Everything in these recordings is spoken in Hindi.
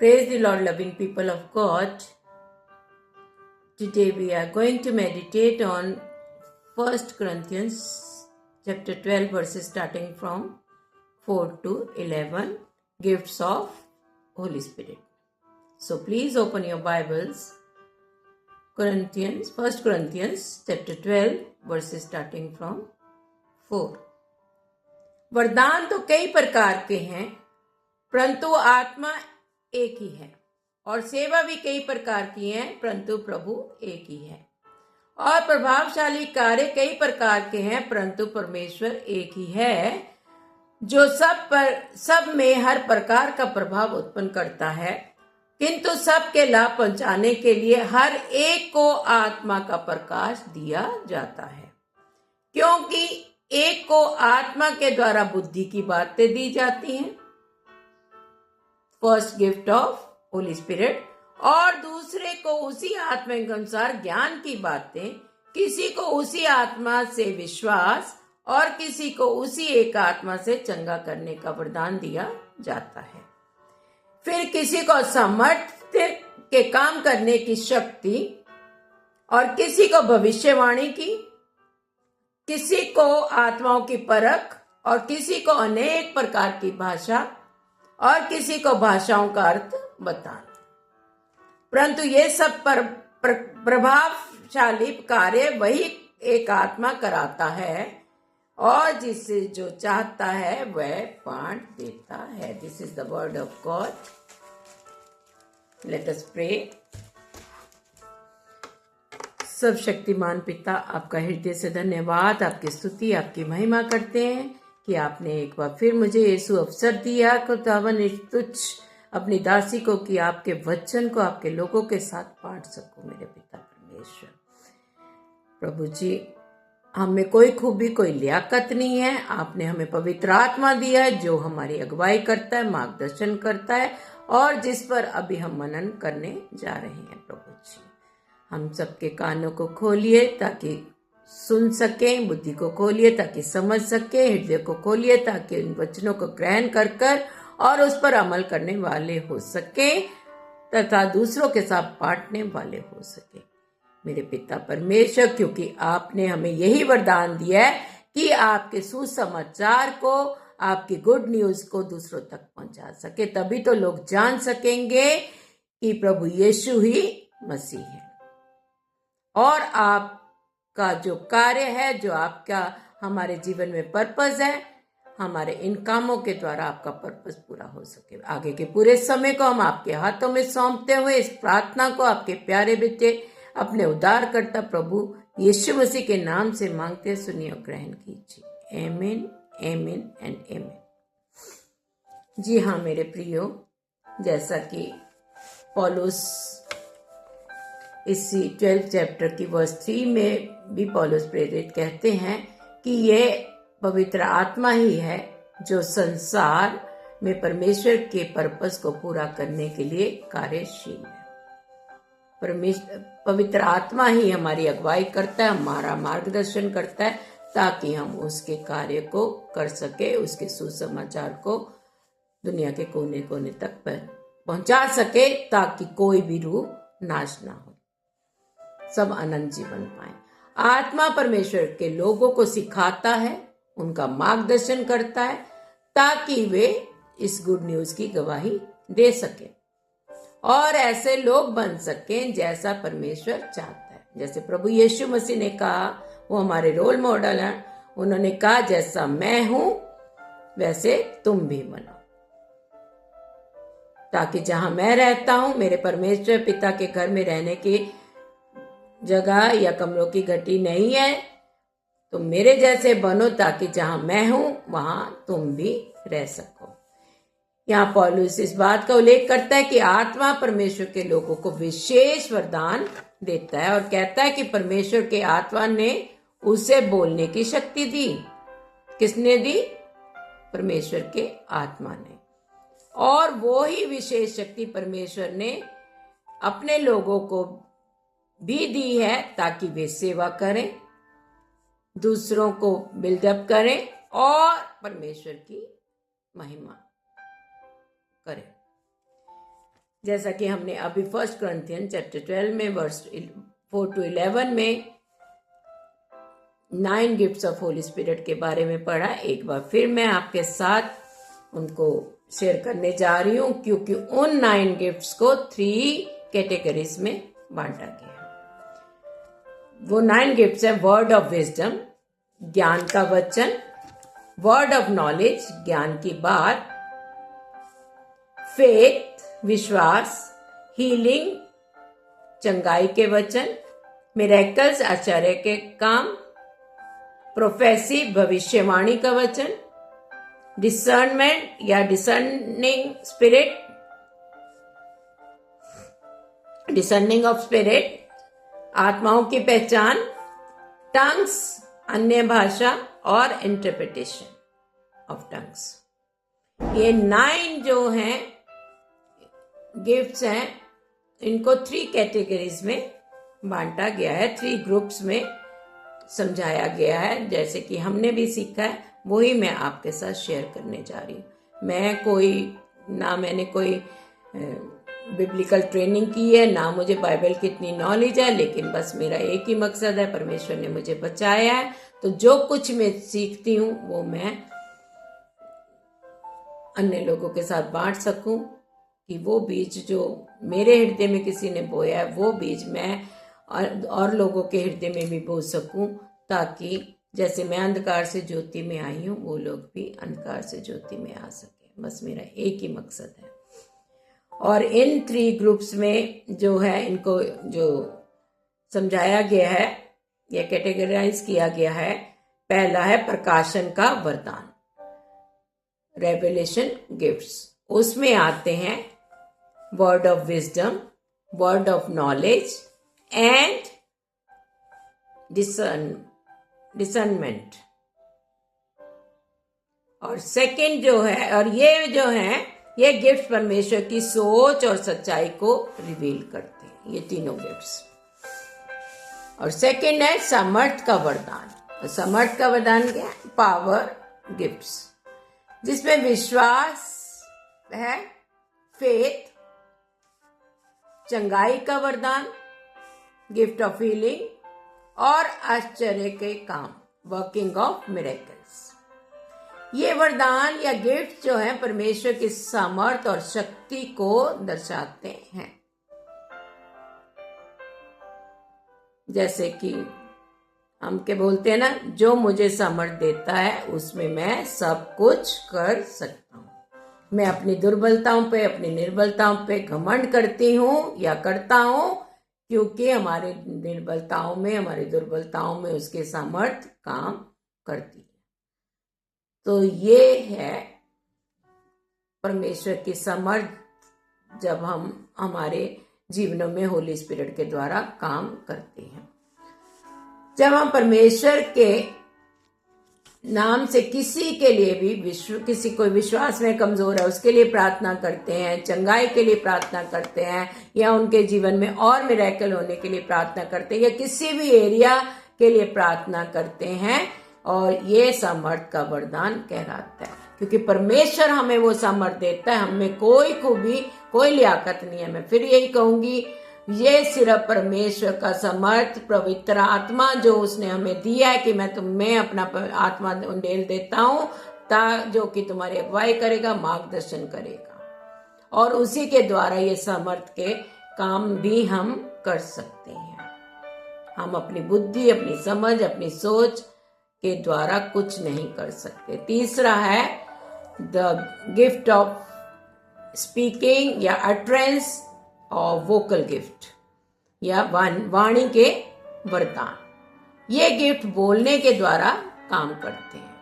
Praise the Lord, loving people of God. Today we are going to meditate on 1 Corinthians chapter 12 verses starting from 4 to 11, gifts of Holy Spirit. So please open your Bibles. 1 Corinthians chapter 12 verses starting from 4. वरदान तो कई प्रकार के हैं, परंतु आत्मा एक ही है, और सेवा भी कई प्रकार की है, परंतु प्रभु एक ही है। और प्रभावशाली कार्य कई प्रकार के हैं, परंतु परमेश्वर एक ही है, जो सब में हर प्रकार का प्रभाव उत्पन्न करता है, किंतु सबके लाभ पहुंचाने के लिए हर एक को आत्मा का प्रकाश दिया जाता है। क्योंकि एक को आत्मा के द्वारा बुद्धि की बातें दी जाती हैं, first gift of Holi spirit, और दूसरे को उसी आत्मा के अनुसार ज्ञान की बातें, किसी को उसी आत्मा से विश्वास और किसी को उसी एक आत्मा से चंगा करने का वरदान दिया जाता है। फिर किसी को सामर्थ्य के काम करने की शक्ति, और किसी को भविष्यवाणी की, किसी को आत्माओं की परख, और किसी को अनेक प्रकार की भाषा, और किसी को भाषाओं का अर्थ बताना। परंतु ये सब प्रभावशाली कार्य वही एक आत्मा कराता है, और जिसे जो चाहता है वह बांट देता है। This is the word of God. Let us pray. सब शक्तिमान पिता, आपका हृदय से धन्यवाद, आपकी स्तुति, आपकी महिमा करते हैं कि आपने एक बार फिर मुझे यीशु अवसर दिया खुदावन तुच्छ अपनी दासी को कि आपके वचन को आपके लोगों के साथ बांट सकूं। मेरे पिता परमेश्वर, प्रभु जी, हम में कोई खूबी, कोई लियाकत नहीं है। आपने हमें पवित्र आत्मा दिया है, जो हमारी अगुवाई करता है, मार्गदर्शन करता है, और जिस पर अभी हम मनन करने जा रहे हैं। प्रभु जी, हम सबके कानों को खोलिए ताकि सुन सकें, बुद्धि को खोलिए ताकि समझ सके, हृदय को खोलिए ताकि उन वचनों को ग्रहण कर और उस पर अमल करने वाले हो सके तथा दूसरों के साथ बांटने वाले हो सके। मेरे पिता परमेश्वर, क्योंकि आपने हमें यही वरदान दिया है कि आपके सुसमाचार को, आपकी गुड न्यूज को दूसरों तक पहुंचा सके, तभी तो लोग जान सकेंगे कि प्रभु यीशु ही मसीह है, और आपका जो कार्य है, जो आपका हमारे जीवन में पर्पस है, हमारे इन कामों के द्वारा आपका पर्पस पूरा हो सके। आगे के पूरे समय को हम आपके हाथों में सौंपते हुए इस प्रार्थना को आपके प्यारे बेटे, अपने उद्धारकर्ता प्रभु यीशु मसीह के नाम से मांगते, सुनिए और ग्रहण कीजिए। आमीन, आमीन एंड आमीन। जी हाँ मेरे प्रियो, जैसा कि पौलुस इसी 12 चैप्टर की वर्स 3 में भी पौलुस प्रेरित कहते हैं कि ये पवित्र आत्मा ही है जो संसार में परमेश्वर के पर्पस को पूरा करने के लिए कार्यशील है। पवित्र आत्मा ही हमारी अगुवाई करता है, हमारा मार्गदर्शन करता है, ताकि हम उसके कार्य को कर सके, उसके सुसमाचार को दुनिया के कोने कोने तक पहुंचा सके, ताकि कोई भी रूह नाश ना हो, सब अनंत जीवन पाए। आत्मा परमेश्वर के लोगों को सिखाता है, उनका मार्गदर्शन करता है, ताकि वे इस गुड न्यूज की गवाही दे सके और ऐसे लोग बन सकें जैसा परमेश्वर चाहता है। जैसे प्रभु यीशु मसीह ने कहा, वो हमारे रोल मॉडल हैं। उन्होंने कहा, जैसा मैं हूं वैसे तुम भी बनो, ताकि जहां मैं रहता हूं, मेरे परमेश्वर पिता के घर में रहने की जगह या कमरों की घटी नहीं है, तो मेरे जैसे बनो, ताकि जहां मैं हूं वहां तुम भी रह सको। यहाँ पौलुस इस बात का उल्लेख करता है कि आत्मा परमेश्वर के लोगों को विशेष वरदान देता है, और कहता है कि परमेश्वर के आत्मा ने उसे बोलने की शक्ति दी। किसने दी? परमेश्वर के आत्मा ने। और वो ही विशेष शक्ति परमेश्वर ने अपने लोगों को भी दी है, ताकि वे सेवा करें, दूसरों को बिल्डअप करें और परमेश्वर की महिमा करें। जैसा कि हमने अभी 1 Corinthians चैप्टर 12 में वर्स 4 to 11 में 9 गिफ्ट्स ऑफ होली स्पिरिट के बारे में पढ़ा। एक बार फिर मैं आपके साथ उनको शेयर करने जा रही हूं, क्योंकि उन 9 गिफ्ट्स को 3 कैटेगरीज में बांटा गया। वो 9 गिफ्ट्स है: वर्ड ऑफ विजडम, ज्ञान का वचन; वर्ड ऑफ नॉलेज, ज्ञान की बात; फेथ, विश्वास; हीलिंग, चंगाई के वचन; मिरेकल्स, आश्चर्य के काम; प्रोफेसी, भविष्यवाणी का वचन; डिसर्नमेंट या discerning spirit, discerning of spirit, आत्माओं की पहचान; टंग्स, अन्य भाषा; और इंटरप्रिटेशन ऑफ टंग्स। ये 9 जो हैं गिफ्ट्स हैं, इनको 3 कैटेगरीज में बांटा गया है, 3 ग्रुप्स में समझाया गया है। जैसे कि हमने भी सीखा है, वही मैं आपके साथ शेयर करने जा रही हूँ। मैंने कोई बिब्लिकल ट्रेनिंग की है, ना मुझे बाइबल की इतनी नॉलेज है, लेकिन बस मेरा एक ही मकसद है, परमेश्वर ने मुझे बचाया है, तो जो कुछ मैं सीखती हूँ वो मैं अन्य लोगों के साथ बांट सकूं, कि वो बीज जो मेरे हृदय में किसी ने बोया है, वो बीज मैं और लोगों के हृदय में भी बो सकूं, ताकि जैसे मैं अंधकार से ज्योति में आई हूं, वो लोग भी अंधकार से ज्योति में आ सके। बस मेरा एक ही मकसद है। और इन 3 ग्रुप्स में जो है, इनको जो समझाया गया है या कैटेगराइज किया गया है, पहला है प्रकाशन का वरदान, रेवलेशन गिफ्ट्स। उसमें आते हैं word of wisdom, word of knowledge and discernment. और सेकंड जो है, और ये जो है, ये गिफ्ट परमेश्वर की सोच और सच्चाई को रिवील करते हैं, ये तीनों गिफ्ट्स। और सेकंड है समर्थ का वरदान। समर्थ का वरदान क्या है? पावर गिफ्ट्स, जिसमें विश्वास है, फेथ, चंगाई का वरदान, गिफ्ट ऑफ हीलिंग, और आश्चर्य के काम, वर्किंग ऑफ मिरेकल्स। ये वरदान या गिफ्ट जो है, परमेश्वर की सामर्थ और शक्ति को दर्शाते हैं। जैसे कि हम के बोलते हैं ना, जो मुझे सामर्थ देता है उसमें मैं सब कुछ कर सकता हूँ। मैं अपनी दुर्बलताओं पे, अपनी निर्बलताओं पे घमंड करती हूँ या करता हूँ, क्योंकि हमारे निर्बलताओं में, हमारी दुर्बलताओं में उसके सामर्थ काम करती है। तो ये है परमेश्वर की समर्थ, जब हम हमारे जीवनों में होली स्पिरिट के द्वारा काम करते हैं। जब हम परमेश्वर के नाम से किसी के लिए भी किसी कोई विश्वास में कमजोर है उसके लिए प्रार्थना करते हैं, चंगाई के लिए प्रार्थना करते हैं, या उनके जीवन में और मिरेकल होने के लिए प्रार्थना करते हैं, या किसी भी एरिया के लिए प्रार्थना करते हैं, और ये सामर्थ का वरदान कहलाता है। क्योंकि परमेश्वर हमें वो सामर्थ देता है, हमें कोई खूबी, कोई लियाकत नहीं है। मैं फिर यही कहूंगी, ये सिर्फ परमेश्वर का समर्थ, पवित्र आत्मा जो उसने हमें दिया है, कि मैं तुम्हें अपना आत्मा उंडेल देता हूं, जो कि तुम्हारी अगुवाई करेगा, मार्गदर्शन करेगा, और उसी के द्वारा ये समर्थ के काम भी हम कर सकते हैं। हम अपनी बुद्धि, अपनी समझ, अपनी सोच के द्वारा कुछ नहीं कर सकते। तीसरा है द गिफ्ट ऑफ स्पीकिंग या अट्रेंस और वोकल गिफ्ट, या वाणी के वरदान। ये गिफ्ट बोलने के द्वारा काम करते हैं।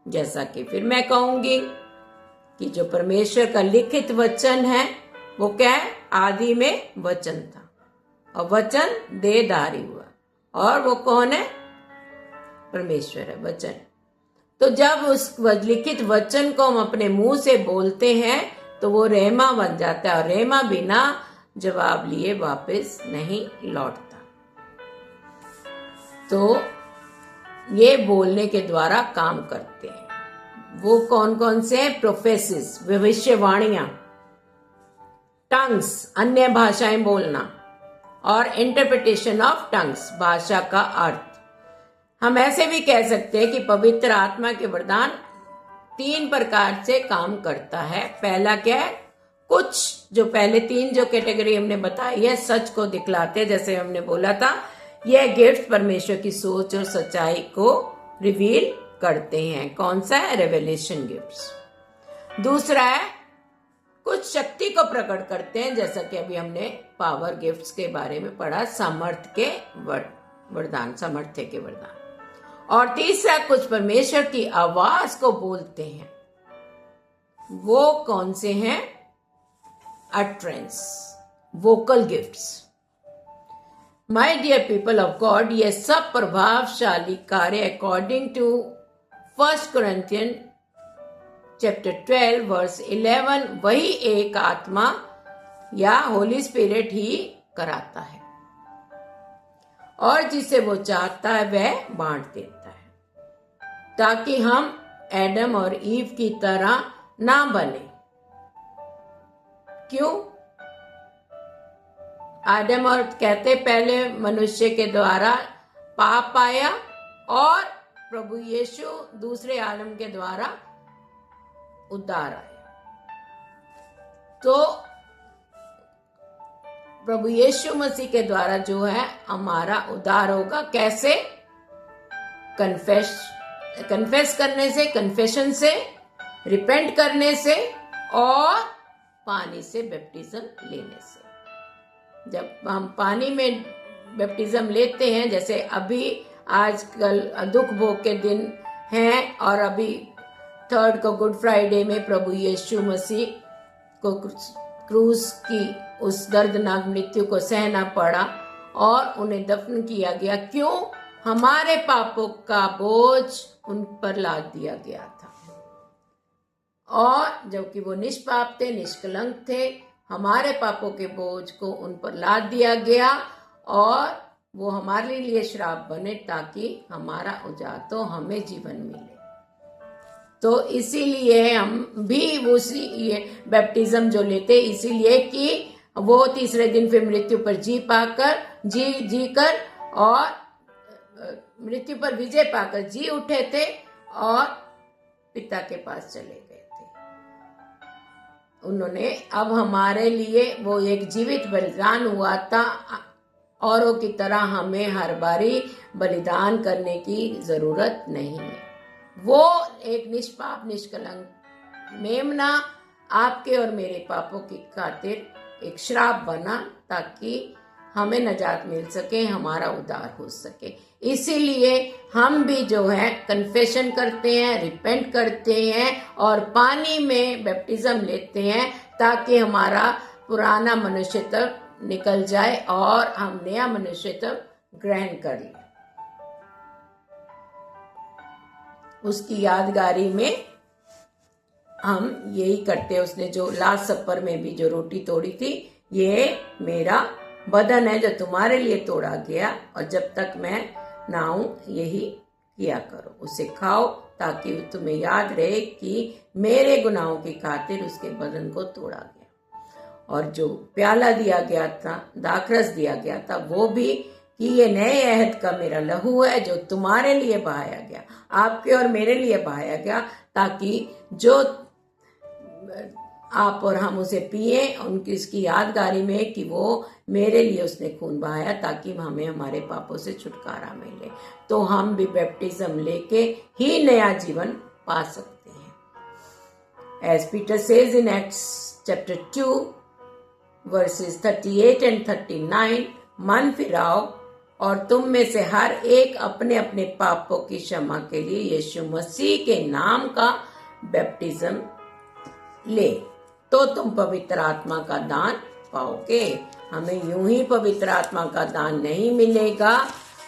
जैसा कि फिर मैं कहूंगी कि जो परमेश्वर का लिखित वचन है, वो क्या है? आदि में वचन था, और वचन देहधारी हुआ, और वो कौन है? परमेश्वर है, वचन। तो जब उस लिखित वचन को हम अपने मुंह से बोलते हैं, तो वो रेमा बन जाता है, और रेमा बिना जवाब लिए वापस नहीं लौटता। तो ये बोलने के द्वारा काम करते हैं। वो कौन कौन से हैं? प्रोफेसिस, भविष्यवाणियां, टंग्स, अन्य भाषाएं बोलना, और इंटरप्रिटेशन ऑफ टंग्स, भाषा का अर्थ। हम ऐसे भी कह सकते हैं कि पवित्र आत्मा के वरदान 3 प्रकार से काम करता है। पहला क्या है? कुछ जो पहले 3 जो कैटेगरी हमने बताई है, सच को दिखलाते, जैसे हमने बोला था, यह गिफ्ट परमेश्वर की सोच और सच्चाई को रिवील करते हैं। कौन सा है? रेवेलेशन गिफ्ट्स। दूसरा है कुछ शक्ति को प्रकट करते हैं, जैसा कि अभी हमने पावर गिफ्ट्स के बारे में पढ़ा, सामर्थ्य के वरदान, सामर्थ्य के वरदान। और तीसरा कुछ परमेश्वर की आवाज को बोलते हैं। वो कौन से हैं? Utterance, vocal gifts. My dear people of God, ये सब प्रभावशाली कार्य according to 1 Corinthians chapter 12 verse 11 वही एक आत्मा या होली स्पिरिट ही कराता है, और जिसे वो चाहता है वह बांट देता है, ताकि हम एडम और ईव की तरह ना बने। क्यों? आदम और कहते पहले मनुष्य के द्वारा पाप आया, और प्रभु यीशु दूसरे आलम के द्वारा उद्धार आया। तो प्रभु यीशु मसीह के द्वारा जो है हमारा उद्धार होगा। कैसे? कन्फेस करने से, कन्फेशन से, रिपेंट करने से, और पानी से बैप्टिज्म लेने से। जब हम पानी में बैप्टिज्म लेते हैं, जैसे अभी आजकल दुख भोग के दिन हैं, और अभी 3rd को गुड फ्राइडे में प्रभु यीशु मसीह को क्रूस की उस दर्दनाक मृत्यु को सहना पड़ा और उन्हें दफन किया गया। क्यों? हमारे पापों का बोझ उन पर लाद दिया गया था, और जबकि वो निष्पाप थे, निष्कलंक थे, हमारे पापों के बोझ को उन पर लाद दिया गया, और वो हमारे लिए श्राप बने ताकि हमारा उजाड़ तो हमें जीवन मिले। तो इसीलिए हम भी उसी ये बैप्टिज्म जो लेते, इसीलिए कि वो तीसरे दिन फिर मृत्यु पर जी कर और मृत्यु पर विजय पाकर जी उठे थे, और पिता के पास चले गए थे। उन्होंने अब हमारे लिए वो एक जीवित बलिदान हुआ था। औरों की तरह हमें हर बारी बलिदान करने की जरूरत नहीं है। वो एक निष्पाप निष्कलंक मेमना आपके और मेरे पापों की खातिर एक श्राप बना, ताकि हमें नजात मिल सके, हमारा उद्धार हो सके। इसीलिए हम भी जो है कन्फेशन करते हैं, रिपेंट करते हैं, और पानी में बैप्टिज्म लेते हैं, ताकि हमारा पुराना मनुष्यत्व निकल जाए और हम नया मनुष्यत्व ग्रहण कर लें। उसकी यादगारी में हम यही करते। उसने जो लास्ट सपर में भी जो रोटी तोड़ी थी, ये मेरा बदन है जो तुम्हारे लिए तोड़ा गया, और जब तक मैं ना आऊं यही किया करो। उसे खाओ ताकि तुम्हें याद रहे कि मेरे गुनाहों की खातिर उसके बदन को तोड़ा गया। और जो प्याला दिया गया था, दाखरस दिया गया था, वो भी कि ये नए अहद का मेरा लहू है जो तुम्हारे लिए बहाया गया, आपके और मेरे लिए बहाया गया, ताकि जो आप और हम उसे पिए उनकी इसकी यादगारी में कि वो मेरे लिए उसने खून बहाया, ताकि हमें हमारे पापों से छुटकारा मिले। तो हम भी बैप्टिज्म लेके ही नया जीवन पा सकते हैं। As Peter says in Acts chapter 2 verses 38 and 39, मन फिराओ और तुम में से हर एक अपने अपने पापों की क्षमा के लिए यीशु मसीह के नाम का बैप्टिज्म ले, तो तुम पवित्र आत्मा का दान पाओगे। हमें यूं ही पवित्र आत्मा का दान नहीं मिलेगा,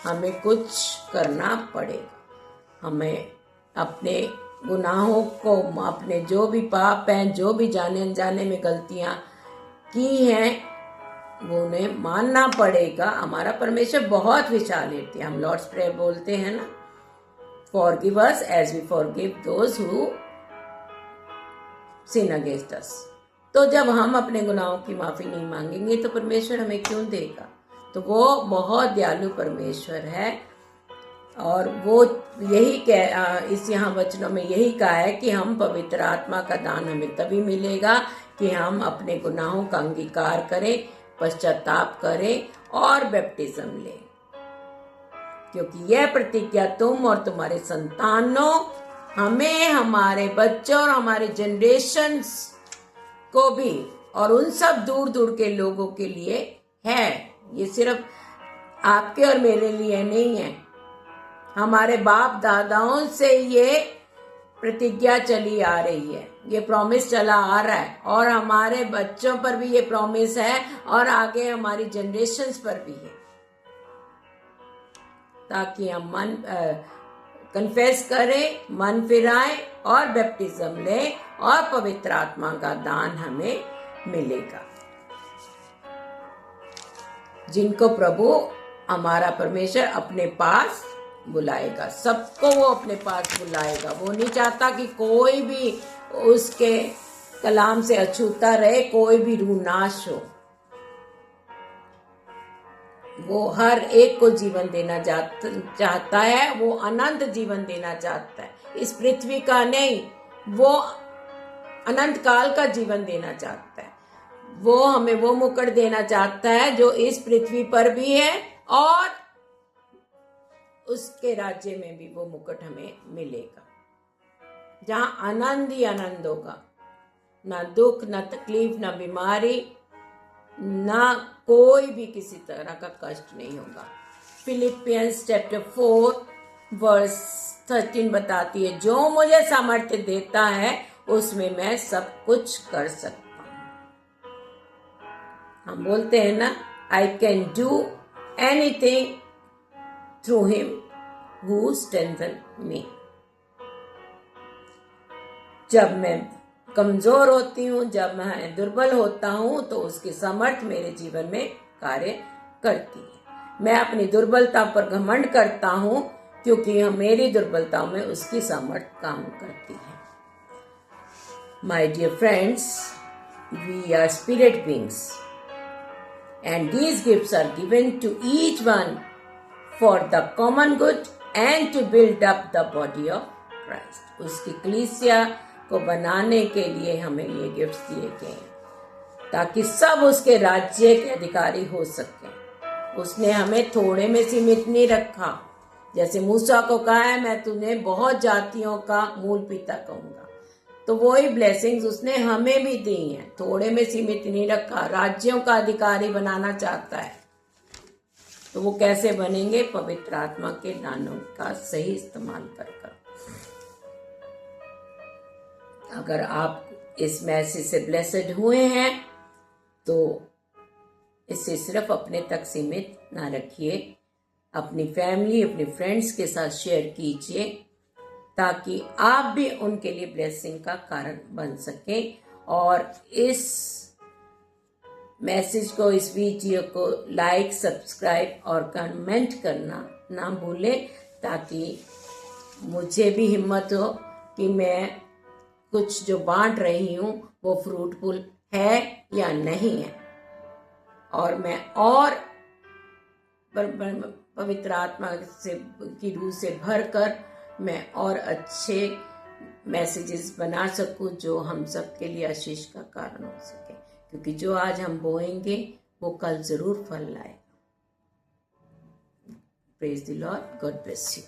हमें कुछ करना पड़ेगा। हमें अपने गुनाहों को, अपने जो भी पाप हैं, जो भी जाने अनजाने में गलतियां की हैं, वो उन्हें मानना पड़ेगा। हमारा परमेश्वर बहुत विशाल है। हम लॉर्ड्स प्रेयर बोलते हैं ना, forgive us as we forgive those who sin against us. तो जब हम अपने गुनाहों की माफी नहीं मांगेंगे तो परमेश्वर हमें क्यों देगा? तो वो बहुत दयालु परमेश्वर है और वो यही इस यहाँ वचनों में यही कहा है कि हम पवित्र आत्मा का दान हमें तभी मिलेगा कि हम अपने गुनाहों का अंगीकार करें, पश्चाताप करें और बैप्टिज्म लें, क्योंकि यह प्रतिज्ञा तुम और तुम्हारे संतानों, हमें, हमारे बच्चों और हमारे जनरेशन्स को भी और उन सब दूर दूर के लोगों के लिए है। ये सिर्फ आपके और मेरे लिए नहीं है, हमारे बाप दादाओं से ये प्रतिज्ञा चली आ रही है, ये प्रॉमिस चला आ रहा है और हमारे बच्चों पर भी ये प्रॉमिस है और आगे हमारी जनरेशन्स पर भी है, ताकि हम कन्फेस करें, मन फिराएं और बैप्टिज्म लें और पवित्र आत्मा का दान हमें मिलेगा। जिनको प्रभु हमारा परमेश्वर अपने पास बुलाएगा, सबको वो अपने पास बुलाएगा। वो नहीं चाहता कि कोई भी उसके कलाम से अछूता रहे, कोई भी रूह नाश हो। वो हर एक को जीवन देना चाहता है, वो अनंत जीवन देना चाहता है, इस पृथ्वी का नहीं, वो अनंत काल का जीवन देना चाहता है। वो हमें वो मुकुट देना चाहता है जो इस पृथ्वी पर भी है और उसके राज्य में भी वो मुकुट हमें मिलेगा, जहां आनंद ही आनंद होगा, ना दुख, ना तकलीफ, ना बीमारी, ना कोई भी किसी तरह का कष्ट नहीं होगा। फिलिपियंस चैप्टर 4 वर्स 13 बताती है, जो मुझे सामर्थ्य देता है उसमें मैं सब कुछ कर सकता हूं। हम बोलते हैं ना, I can do anything through him who strengthen me. जब मैं कमजोर होती हूँ, जब मैं दुर्बल होता हूँ, तो उसकी सामर्थ मेरे जीवन में कार्य करती है। मैं अपनी दुर्बलता पर घमंड करता हूँ क्योंकि मेरी दुर्बलताओं में उसकी सामर्थ काम करती है। My dear friends, we are spirit beings and these gifts are given to each one for the common good and to build up the body of Christ. उसकी कलीसिया को बनाने के लिए हमें ये गिफ्ट्स दिए गए हैं ताकि सब उसके राज्य के अधिकारी हो सके। उसने हमें थोड़े में सीमित नहीं रखा। जैसे मूसा को कहा है, मैं तुम्हें बहुत जातियों का मूल पिता कहूंगा, तो वही ब्लेसिंग्स उसने हमें भी दी हैं। थोड़े में सीमित नहीं रखा, राज्यों का अधिकारी बनाना चाहता है। तो वो कैसे बनेंगे? पवित्र आत्मा के दानों का सही इस्तेमाल कर। अगर आप इस मैसेज से ब्लेसड हुए हैं तो इसे सिर्फ अपने तक सीमित ना रखिए, अपनी फैमिली, अपने फ्रेंड्स के साथ शेयर कीजिए ताकि आप भी उनके लिए ब्लेसिंग का कारण बन सकें। और इस मैसेज को, इस वीडियो को लाइक, सब्सक्राइब और कमेंट करना ना भूलें ताकि मुझे भी हिम्मत हो कि मैं कुछ जो बांट रही हूँ वो फ्रूटफुल है या नहीं है, और मैं और पवित्र आत्मा से की रूह से भरकर मैं और अच्छे मैसेजेस बना सकूं जो हम सब के लिए आशीष का कारण हो सके, क्योंकि जो आज हम बोएंगे वो कल जरूर फल लाएगा। Praise the Lord, God bless you.